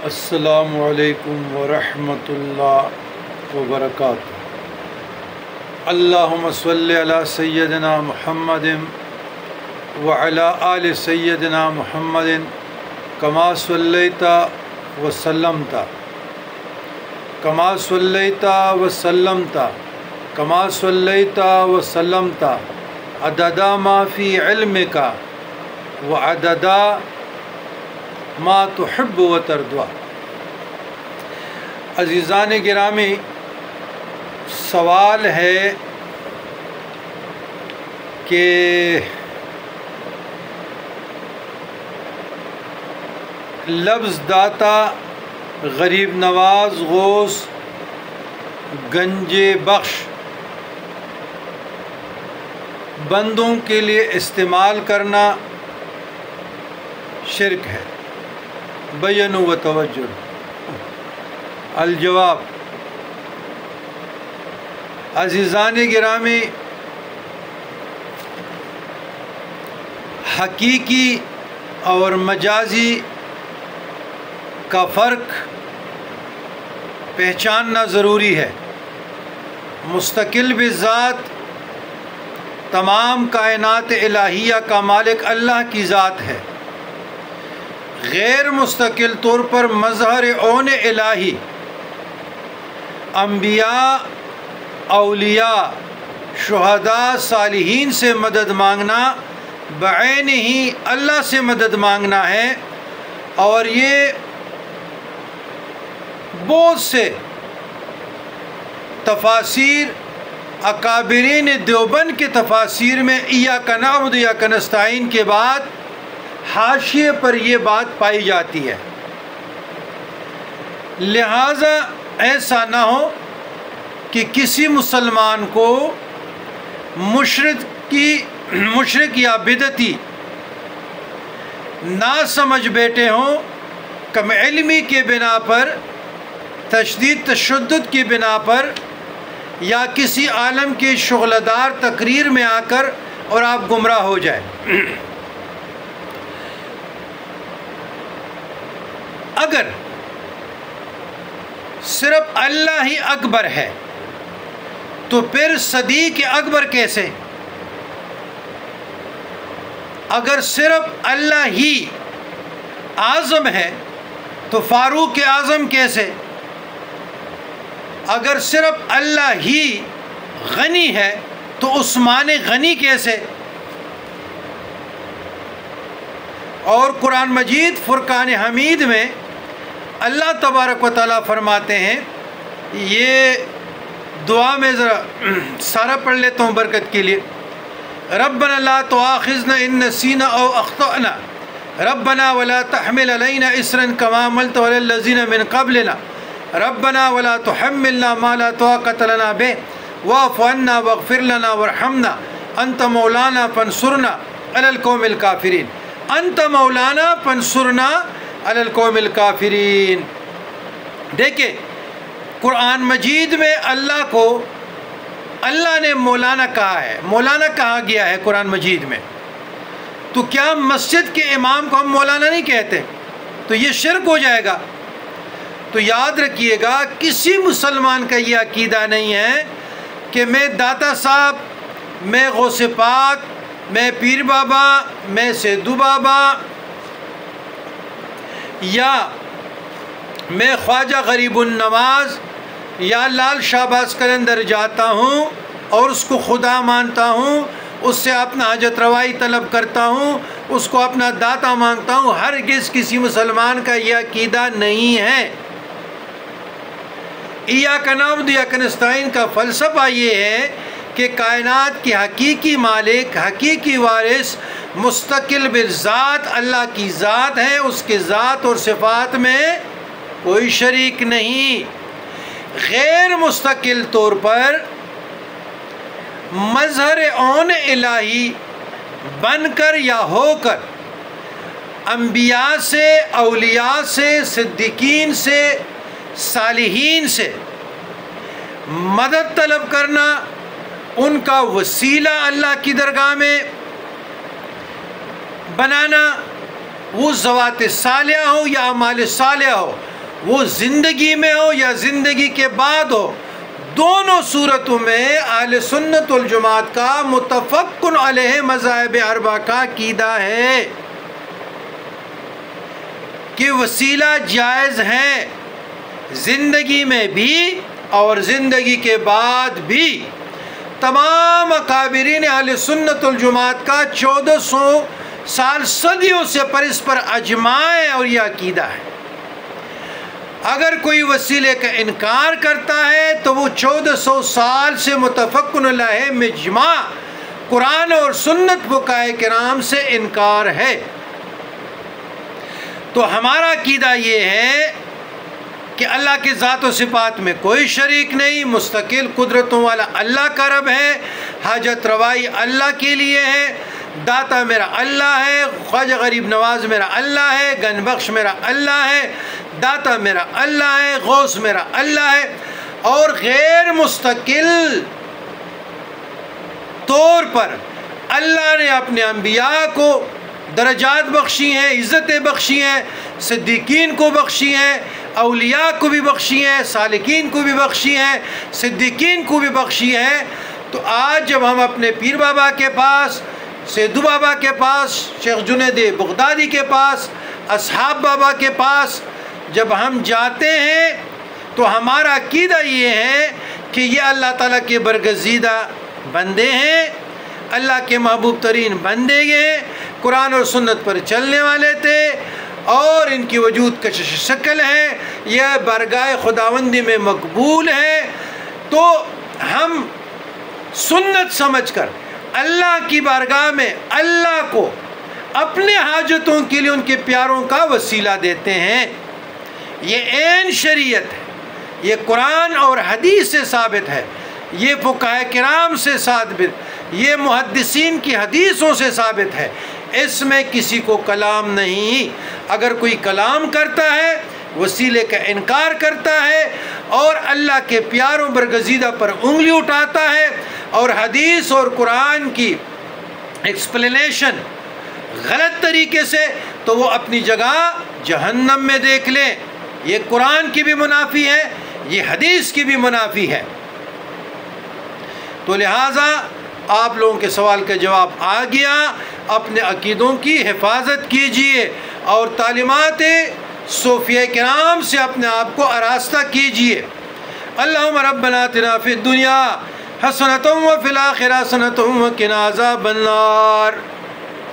السلام علیکم ورحمۃ اللہ وبرکاتہ۔ اللہم صلی علی سیدنا محمد وعلی آل سیدنا محمد کما صلیت وسلمت عدد ما فی علمک وعدد ما تحب و ترضى۔ عزیزان گرامی، سوال ہے کہ لفظ داتا، غریب نواز، غوث، گنج بخش بندوں کے لیے استعمال کرنا شرک ہے؟ بین و توجہ۔ الجواب، عزیزان گرامی، حقیقی اور مجازی کا فرق پہچاننا ضروری ہے۔ مستقل بذات تمام کائنات الہیہ کا مالک اللہ کی ذات ہے۔ غیر مستقل طور پر مظہر عون الہی، انبیاء، اولیاء، شہداء، صالحین سے مدد مانگنا بعین ہی اللہ سے مدد مانگنا ہے، اور یہ بہت سے تفاسیر اکابرین دیوبند کے تفاسیر میں ایاک نعبد و ایاک نستعین کے بعد حاشیے پر یہ بات پائی جاتی ہے۔ لہٰذا ایسا نہ ہو کہ کسی مسلمان کو مشرک یا بدعتی نہ سمجھ بیٹھے ہوں، کم علمی کے بنا پر، تشدد کی بنا پر، یا کسی عالم کی شغلدار تقریر میں آ کر اور آپ گمراہ ہو جائیں۔ اگر صرف اللہ ہی اکبر ہے تو پھر صدیق اکبر کیسے؟ اگر صرف اللہ ہی اعظم ہے تو فاروق اعظم کیسے؟ اگر صرف اللہ ہی غنی ہے تو عثمان غنی کیسے؟ اور قرآن مجید فرقان حمید میں اللہ تبارک و تعالیٰ فرماتے ہیں، یہ دعا میں ذرا سارا پڑھ لیتا ہوں برکت کے لیے۔ ربنا لا تؤاخذنا ان نسینا او اخطأنا ربنا ولا تحمل علینا اصرا کما حملت علی الذین من قبلنا ربنا ولا تحملنا ما لا طاقة لنا به واعف عنا واغفر لنا وارحمنا انت مولانا فانصرنا علی القوم الکافرین۔ انت مولانا فانصرنا علی القوم الکافرین۔ دیکھیں، قرآن مجید میں اللہ نے مولانا کہا ہے، مولانا کہا گیا ہے قرآن مجید میں، تو کیا مسجد کے امام کو ہم مولانا نہیں کہتے؟ تو یہ شرک ہو جائے گا۔ تو یاد رکھیے گا، کسی مسلمان کا یہ عقیدہ نہیں ہے کہ میں داتا صاحب، میں غوث پاک، میں پیر بابا، میں سیدو بابا، یا میں خواجہ غریب النواز یا لال شہباز قلندر جاتا ہوں اور اس کو خدا مانتا ہوں، اس سے اپنا حاجت روائی طلب کرتا ہوں، اس کو اپنا داتا مانگتا ہوں۔ ہرگز کسی مسلمان کا یہ عقیدہ نہیں ہے۔ ایاک نعبد و ایاک نستعین کا فلسفہ یہ ہے کہ کائنات کی حقیقی مالک، حقیقی وارث، مستقل بالذات اللہ کی ذات ہے، اس کے ذات اور صفات میں کوئی شریک نہیں۔ غیر مستقل طور پر مظہر عون الہی بن کر یا ہو کر انبیاء سے، اولیاء سے، صدیقین سے، صالحین سے مدد طلب کرنا، ان کا وسیلہ اللہ کی درگاہ میں بنانا، وہ ذوات صالحہ ہو یا اعمال صالحہ ہو، وہ زندگی میں ہو یا زندگی کے بعد ہو، دونوں صورتوں میں اہل سنت والجماعت کا متفق علیہ مذاہب اربعہ کا عقیدہ ہے کہ وسیلہ جائز ہے زندگی میں بھی اور زندگی کے بعد بھی۔ تمام اکابرین اہل سنت والجماعت کا 1400 سال صدیوں سے اس پر اجماع ہے اور یہ عقیدہ ہے۔ اگر کوئی وسیلے کا انکار کرتا ہے تو وہ 1400 سال سے متفق علیہ مجمع قرآن اور سنت فقہائے کرام سے انکار ہے۔ تو ہمارا عقیدہ یہ ہے کہ اللہ کے ذات و صفات میں کوئی شریک نہیں، مستقل قدرتوں والا اللہ کا رب ہے، حاجت روائی اللہ کے لیے ہے، داتا میرا اللہ ہے، خواجہ غریب نواز میرا اللہ ہے، گن بخش میرا اللہ ہے، داتا میرا اللہ ہے، غوث میرا اللہ ہے، اور غیر مستقل طور پر اللہ نے اپنے انبیاء کو درجات بخشی ہیں، عزتیں بخشی ہیں، صدیقین کو بخشی ہیں، اولیاء کو بھی بخشی ہیں، سالکین کو بھی بخشی ہیں، صدیقین کو بھی بخشی ہیں۔ تو آج جب ہم اپنے پیر بابا کے پاس، سیدو بابا کے پاس، شیخ جنید بغدادی کے پاس، اصحاب بابا کے پاس جب ہم جاتے ہیں تو ہمارا عقیدہ یہ ہے کہ یہ اللہ تعالیٰ کے برگزیدہ بندے ہیں، اللہ کے محبوب ترین بندے ہیں، قرآن اور سنت پر چلنے والے تھے، اور ان کی وجود کشش شکل ہے، یہ بارگاہ خداوندی میں مقبول ہے۔ تو ہم سنت سمجھ کر اللہ کی بارگاہ میں اللہ کو اپنے حاجتوں کے لیے ان کے پیاروں کا وسیلہ دیتے ہیں۔ یہ عین شریعت ہے، یہ قرآن اور حدیث سے ثابت ہے، یہ فقہائے کرام سے ثابت، یہ محدثین کی حدیثوں سے ثابت ہے، اس میں کسی کو کلام نہیں۔ اگر کوئی کلام کرتا ہے، وسیلے کا انکار کرتا ہے اور اللہ کے پیاروں برگزیدہ پر انگلی اٹھاتا ہے اور حدیث اور قرآن کی ایکسپلینیشن غلط طریقے سے، تو وہ اپنی جگہ جہنم میں دیکھ لیں۔ یہ قرآن کی بھی منافی ہے، یہ حدیث کی بھی منافی ہے۔ تو لہٰذا آپ لوگوں کے سوال کا جواب آ گیا، اپنے عقیدوں کی حفاظت کیجئے اور تعلیمات صوفیہ کرام سے اپنے آپ کو آراستہ کیجئے۔ اللہم ربنا آتنا فی الدنیا حسنۃ وفی الآخرۃ حسنۃ وقنا عذاب النار۔